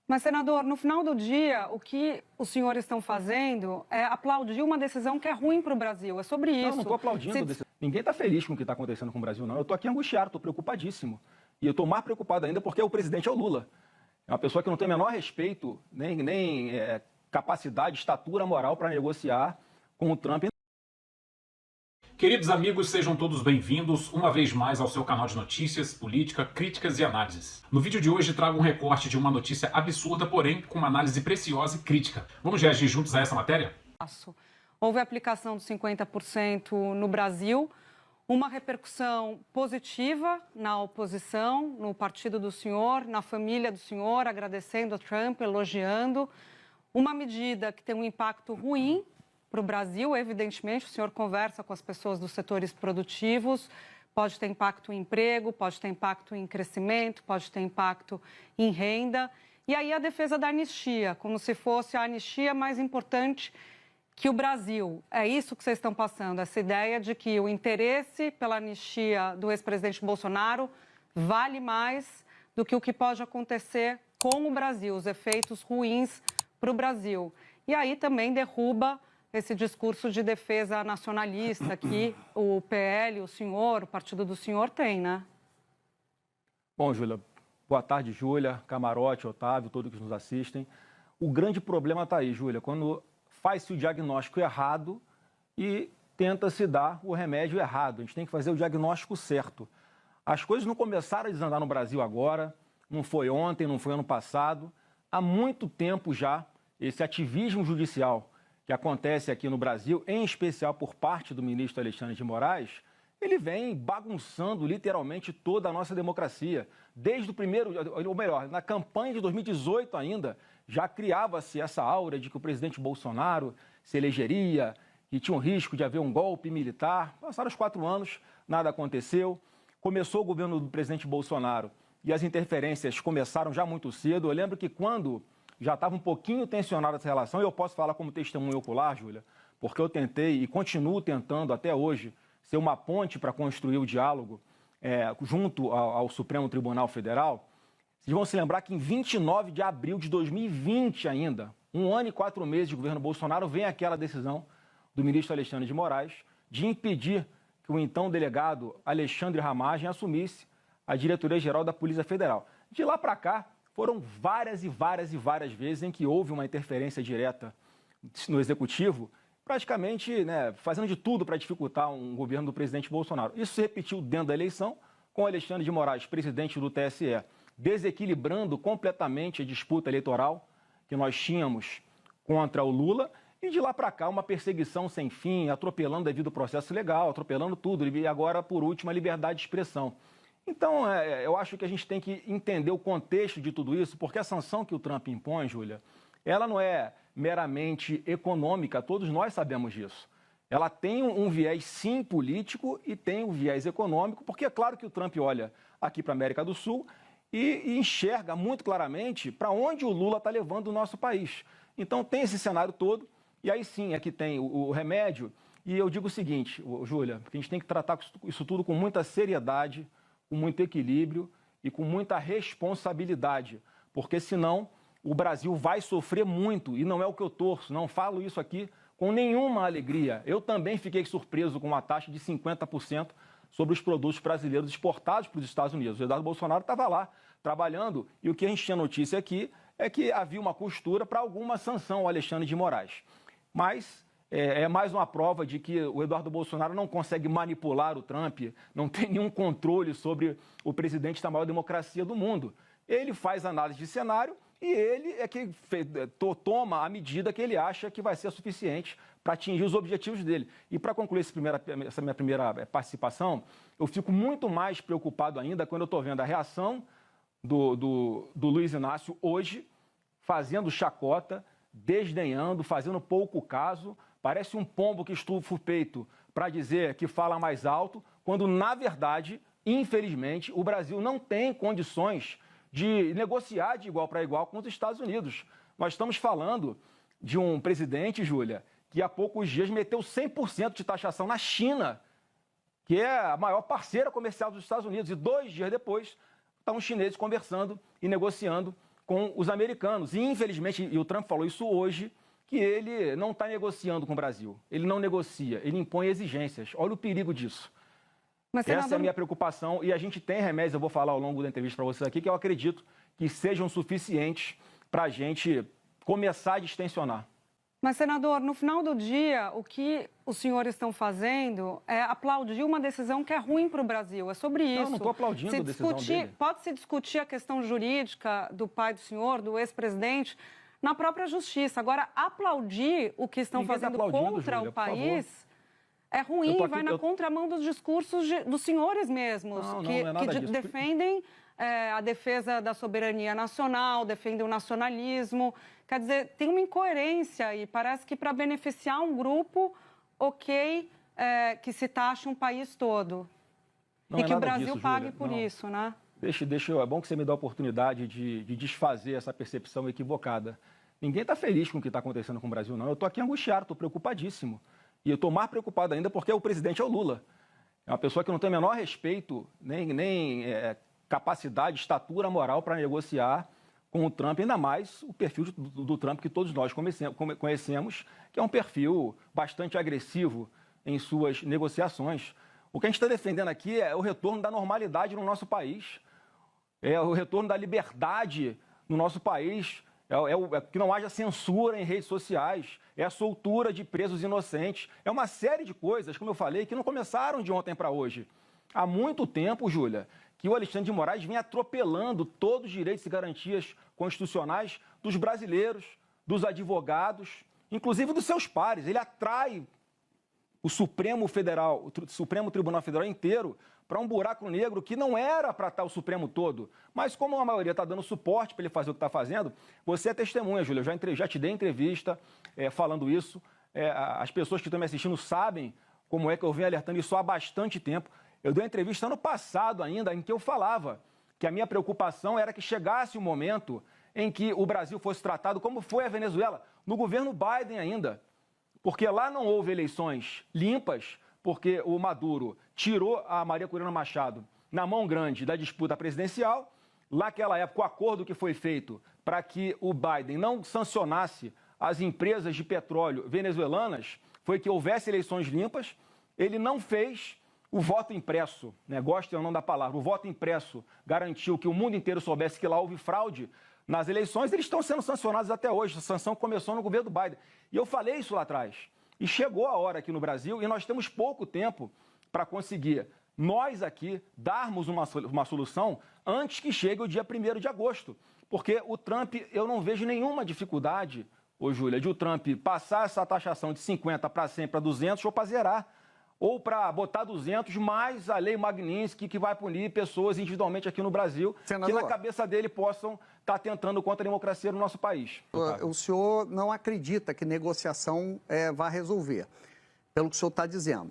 Mas, senador, no final do dia, o que os senhores estão fazendo é aplaudir uma decisão que é ruim para o Brasil. É sobre isso. Não estou aplaudindo. Ninguém está feliz com o que está acontecendo com o Brasil, não. Eu estou aqui angustiado, estou preocupadíssimo. E eu estou mais preocupado ainda porque o presidente é o Lula. É uma pessoa que não tem o menor respeito, nem capacidade, estatura moral para negociar com o Trump. Queridos amigos, sejam todos bem-vindos uma vez mais ao seu canal de notícias, política, críticas e análises. No vídeo de hoje trago um recorte de uma notícia absurda, porém com uma análise preciosa e crítica. Vamos reagir juntos a essa matéria? Houve a aplicação dos 50% no Brasil, uma repercussão positiva na oposição, no partido do senhor, na família do senhor, agradecendo a Trump, elogiando. Uma medida que tem um impacto ruim para o Brasil, evidentemente, o senhor conversa com as pessoas dos setores produtivos, pode ter impacto em emprego, pode ter impacto em crescimento, pode ter impacto em renda. E aí a defesa da anistia, como se fosse a anistia mais importante que o Brasil. É isso que vocês estão passando, essa ideia de que o interesse pela anistia do ex-presidente Bolsonaro vale mais do que o que pode acontecer com o Brasil, os efeitos ruins para o Brasil. E aí também derruba esse discurso de defesa nacionalista que o PL, o senhor, o partido do senhor tem, né? Bom, Júlia, boa tarde, Júlia, Camarote, Otávio, todos que nos assistem. O grande problema está aí, Júlia, quando faz-se o diagnóstico errado e tenta-se dar o remédio errado. A gente tem que fazer o diagnóstico certo. As coisas não começaram a desandar no Brasil agora, não foi ontem, não foi ano passado. Há muito tempo já, esse ativismo judicial que acontece aqui no Brasil, em especial por parte do ministro Alexandre de Moraes, ele vem bagunçando literalmente toda a nossa democracia. Desde o primeiro, ou melhor, na campanha de 2018 ainda, já criava-se essa aura de que o presidente Bolsonaro se elegeria, que tinha um risco de haver um golpe militar. Passaram os 4 anos, nada aconteceu. Começou o governo do presidente Bolsonaro e as interferências começaram já muito cedo. Eu lembro que quando já estava um pouquinho tensionada essa relação, e eu posso falar como testemunho ocular, Júlia, porque eu tentei e continuo tentando até hoje ser uma ponte para construir o diálogo junto ao Supremo Tribunal Federal. Vocês vão se lembrar que em 29 de abril de 2020 ainda, 1 ano e 4 meses de governo Bolsonaro, vem aquela decisão do ministro Alexandre de Moraes de impedir que o então delegado Alexandre Ramagem assumisse a diretoria-geral da Polícia Federal. De lá para cá, foram várias vezes em que houve uma interferência direta no Executivo, praticamente fazendo de tudo para dificultar um governo do presidente Bolsonaro. Isso se repetiu dentro da eleição, com Alexandre de Moraes, presidente do TSE, desequilibrando completamente a disputa eleitoral que nós tínhamos contra o Lula, e de lá para cá uma perseguição sem fim, atropelando o devido processo legal, atropelando tudo, e agora, por último, a liberdade de expressão. Então, eu acho que a gente tem que entender o contexto de tudo isso, porque a sanção que o Trump impõe, Júlia, ela não é meramente econômica, todos nós sabemos disso. Ela tem um viés, sim, político e tem um viés econômico, porque é claro que o Trump olha aqui para a América do Sul e enxerga muito claramente para onde o Lula está levando o nosso país. Então, tem esse cenário todo, e aí sim, aqui tem o remédio, e eu digo o seguinte, Júlia, que a gente tem que tratar isso tudo com muita seriedade, com muito equilíbrio e com muita responsabilidade, porque senão o Brasil vai sofrer muito, e não é o que eu torço, não falo isso aqui com nenhuma alegria. Eu também fiquei surpreso com uma taxa de 50% sobre os produtos brasileiros exportados para os Estados Unidos. O Eduardo Bolsonaro estava lá trabalhando, e o que a gente tinha notícia aqui é que havia uma costura para alguma sanção ao Alexandre de Moraes. Mas é mais uma prova de que o Eduardo Bolsonaro não consegue manipular o Trump, não tem nenhum controle sobre o presidente da maior democracia do mundo. Ele faz análise de cenário e ele é que toma a medida que ele acha que vai ser suficiente para atingir os objetivos dele. E para concluir essa minha primeira participação, eu fico muito mais preocupado ainda quando eu estou vendo a reação do Luiz Inácio hoje, fazendo chacota, desdenhando, fazendo pouco caso. Parece um pombo que estufa o peito para dizer que fala mais alto, quando, na verdade, infelizmente, o Brasil não tem condições de negociar de igual para igual com os Estados Unidos. Nós estamos falando de um presidente, Júlia, que há poucos dias meteu 100% de taxação na China, que é a maior parceira comercial dos Estados Unidos, e 2 dias depois estão os chineses conversando e negociando com os americanos. E, infelizmente, e o Trump falou isso hoje, que ele não está negociando com o Brasil. Ele não negocia, ele impõe exigências. Olha o perigo disso. Mas, Essa é a minha preocupação e a gente tem remédios, eu vou falar ao longo da entrevista para você aqui, que eu acredito que sejam suficientes para a gente começar a distensionar. Mas, senador, no final do dia, o que os senhores estão fazendo é aplaudir uma decisão que é ruim para o Brasil. É sobre isso. Não estou aplaudindo a decisão dele. Pode-se discutir a questão jurídica do pai do senhor, do ex-presidente, na própria justiça. Agora, aplaudir o que estão fazendo contra o país é ruim, vai na contramão dos discursos dos senhores mesmos, que defendem a defesa da soberania nacional, defendem o nacionalismo. Quer dizer, tem uma incoerência aí. Parece que para beneficiar um grupo, que se taxe um país todo. Não e que o Brasil disso, pague Júlia. por isso, né? É bom que você me dê a oportunidade de desfazer essa percepção equivocada. Ninguém está feliz com o que está acontecendo com o Brasil, não. Eu estou aqui angustiado, estou preocupadíssimo. E eu estou mais preocupado ainda porque o presidente é o Lula. É uma pessoa que não tem o menor respeito, nem capacidade, estatura moral para negociar com o Trump, ainda mais o perfil do Trump que todos nós conhecemos, que é um perfil bastante agressivo em suas negociações. O que a gente está defendendo aqui é o retorno da normalidade no nosso país, é o retorno da liberdade no nosso país, que não haja censura em redes sociais, é a soltura de presos inocentes, é uma série de coisas, como eu falei, que não começaram de ontem para hoje. Há muito tempo, Júlia, que o Alexandre de Moraes vem atropelando todos os direitos e garantias constitucionais dos brasileiros, dos advogados, inclusive dos seus pares. Ele atrai o Supremo Tribunal Federal inteiro para um buraco negro que não era para estar o Supremo todo. Mas como a maioria está dando suporte para ele fazer o que está fazendo, você é testemunha, Júlia. Eu já te dei entrevista falando isso. As pessoas que estão me assistindo sabem como é que eu venho alertando isso há bastante tempo. Eu dei uma entrevista ano passado ainda, em que eu falava que a minha preocupação era que chegasse o momento em que o Brasil fosse tratado como foi a Venezuela, no governo Biden ainda. Porque lá não houve eleições limpas, porque o Maduro tirou a Maria Corina Machado na mão grande da disputa presidencial. Naquela época, o acordo que foi feito para que o Biden não sancionasse as empresas de petróleo venezuelanas foi que houvesse eleições limpas. Ele não fez. O voto impresso, gostem ou não da palavra, o voto impresso garantiu que o mundo inteiro soubesse que lá houve fraude nas eleições. Eles estão sendo sancionados até hoje. A sanção começou no governo do Biden. E eu falei isso lá atrás. E chegou a hora aqui no Brasil, e nós temos pouco tempo para conseguir, nós aqui, darmos uma solução antes que chegue o dia 1º de agosto. Porque o Trump, eu não vejo nenhuma dificuldade, Júlia, de o Trump passar essa taxação de 50 para 100 para 200 ou para zerar. Ou para botar 200 mais a lei Magnitsky, que vai punir pessoas individualmente aqui no Brasil, senador, que na cabeça dele possam estar tentando contra a democracia no nosso país. O senhor não acredita que negociação vai resolver, pelo que o senhor está dizendo.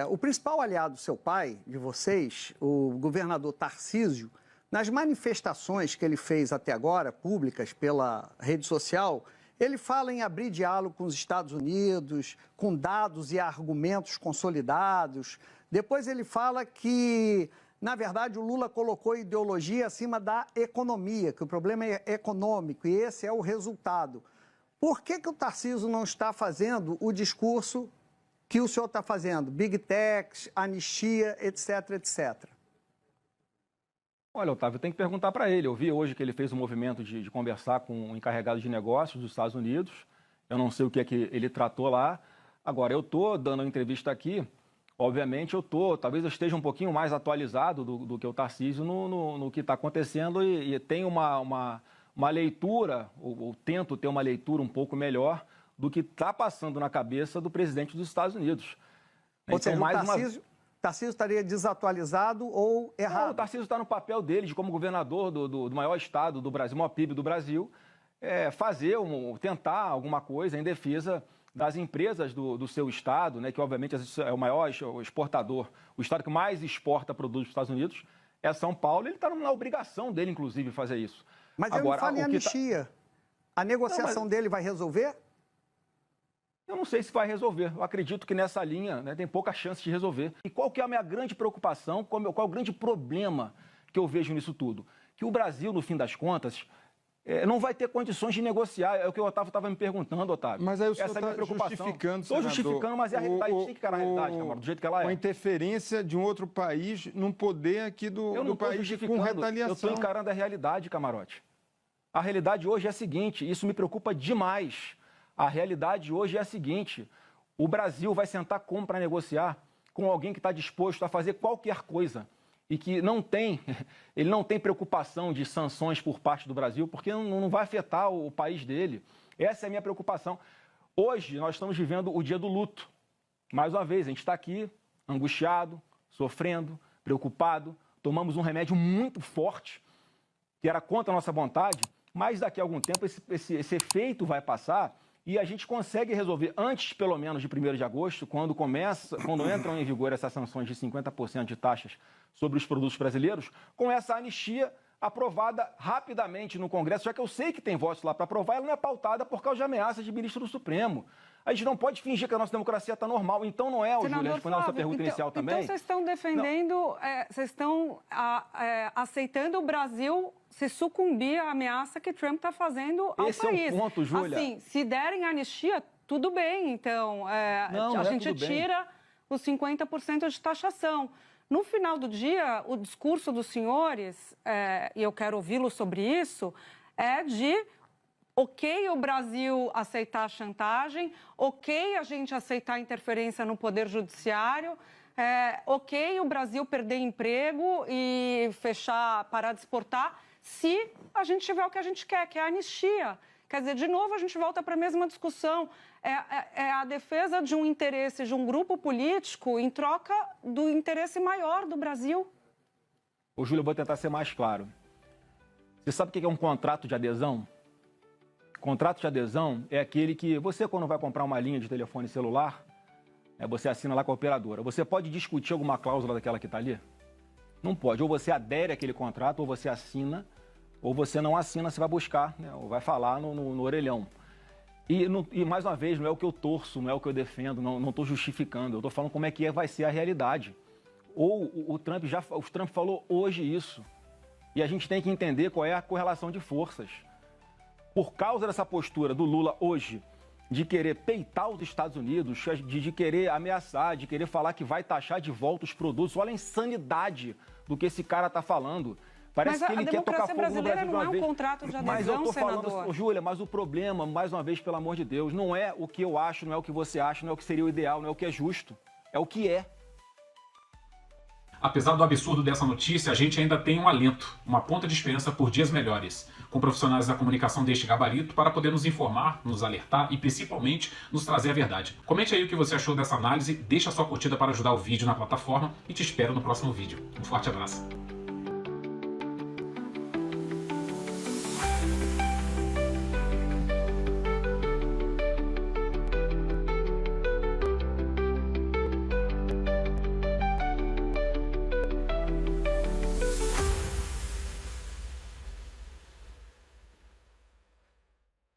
O principal aliado do seu pai, de vocês, o governador Tarcísio, nas manifestações que ele fez até agora, públicas pela rede social, ele fala em abrir diálogo com os Estados Unidos, com dados e argumentos consolidados. Depois ele fala que, na verdade, o Lula colocou a ideologia acima da economia, que o problema é econômico e esse é o resultado. Por que o Tarcísio não está fazendo o discurso que o senhor está fazendo? Big Techs, anistia, etc, etc. Olha, Otávio, tem que perguntar para ele. Eu vi hoje que ele fez um movimento de conversar com o encarregado de negócios dos Estados Unidos. Eu não sei o que é que ele tratou lá. Agora, eu estou dando uma entrevista aqui. Obviamente, talvez eu esteja um pouquinho mais atualizado do que o Tarcísio no que está acontecendo e tenho uma leitura, ou tento ter uma leitura um pouco melhor do que está passando na cabeça do presidente dos Estados Unidos. Ou seja, Tarcísio estaria desatualizado ou errado? Não, o Tarcísio está no papel dele de como governador do maior estado do Brasil, maior PIB do Brasil, tentar alguma coisa em defesa das empresas do seu estado, que obviamente é o maior exportador, o estado que mais exporta produtos dos Estados Unidos é São Paulo. Ele está na obrigação dele, inclusive, fazer isso. Mas agora, ele não fala em anistia. A negociação dele vai resolver? Eu não sei se vai resolver. Eu acredito que nessa linha tem pouca chance de resolver. E qual que é a minha grande preocupação, qual é o grande problema que eu vejo nisso tudo? que o Brasil, no fim das contas, não vai ter condições de negociar. É o que o Otávio estava me perguntando, Otávio. Mas aí o senhor Essa é a minha preocupação. justificando, Estou justificando, mas é a realidade. A gente tem que encarar a realidade, Camargo, do jeito que ela é. Com a interferência de um outro país num poder aqui do país com retaliação. Eu estou encarando a realidade, Camarote. A realidade hoje é a seguinte, isso me preocupa demais. A realidade hoje é a seguinte, o Brasil vai sentar como para negociar com alguém que está disposto a fazer qualquer coisa e que ele não tem preocupação de sanções por parte do Brasil, porque não vai afetar o país dele. Essa é a minha preocupação. Hoje nós estamos vivendo o dia do luto. Mais uma vez, a gente está aqui angustiado, sofrendo, preocupado, tomamos um remédio muito forte, que era contra a nossa vontade, mas daqui a algum tempo esse efeito vai passar e a gente consegue resolver antes, pelo menos, de 1º de agosto, quando entram em vigor essas sanções de 50% de taxas sobre os produtos brasileiros, com essa anistia aprovada rapidamente no Congresso, já que eu sei que tem votos lá para aprovar, ela não é pautada por causa de ameaças de ministro do Supremo. A gente não pode fingir que a nossa democracia está normal. Então não é, Júlia, respondendo a sua pergunta inicial também. Então vocês estão defendendo, vocês estão aceitando o Brasil se sucumbir à ameaça que Trump está fazendo ao país. Esse é o ponto, Júlia. Assim, se derem anistia, tudo bem. Então, a gente tira os 50% de taxação. No final do dia, o discurso dos senhores, e eu quero ouvi-lo sobre isso, é de ok o Brasil aceitar a chantagem, ok a gente aceitar a interferência no Poder Judiciário, ok o Brasil perder emprego e parar de exportar, se a gente tiver o que a gente quer, que é a anistia. Quer dizer, de novo, a gente volta para a mesma discussão. É a defesa de um interesse de um grupo político em troca do interesse maior do Brasil. Ô, Júlia, eu vou tentar ser mais claro. Você sabe o que é um contrato de adesão? Contrato de adesão é aquele que você, quando vai comprar uma linha de telefone celular, você assina lá com a operadora. Você pode discutir alguma cláusula daquela que está ali? Não pode. Ou você adere àquele contrato, ou você assina, ou você não assina, você vai buscar, ou vai falar no orelhão. E, mais uma vez, não é o que eu torço, não é o que eu defendo, não estou justificando. Eu estou falando como é que vai ser a realidade. Ou o Trump falou hoje isso. E a gente tem que entender qual é a correlação de forças. Por causa dessa postura do Lula hoje, de querer peitar os Estados Unidos, de querer ameaçar, de querer falar que vai taxar de volta os produtos, olha a insanidade do que esse cara está falando. Parece que ele quer tocar fogo no Brasil de uma vez. Mas a democracia brasileira não é um contrato de adesão, mas eu tô senador. falando, Júlia, mas o problema, mais uma vez, pelo amor de Deus, não é o que eu acho, não é o que você acha, não é o que seria o ideal, não é o que é justo. É o que é. Apesar do absurdo dessa notícia, a gente ainda tem um alento, uma ponta de esperança por dias melhores, com profissionais da comunicação deste gabarito para poder nos informar, nos alertar e principalmente nos trazer a verdade. Comente aí o que você achou dessa análise, deixa sua curtida para ajudar o vídeo na plataforma e te espero no próximo vídeo. Um forte abraço.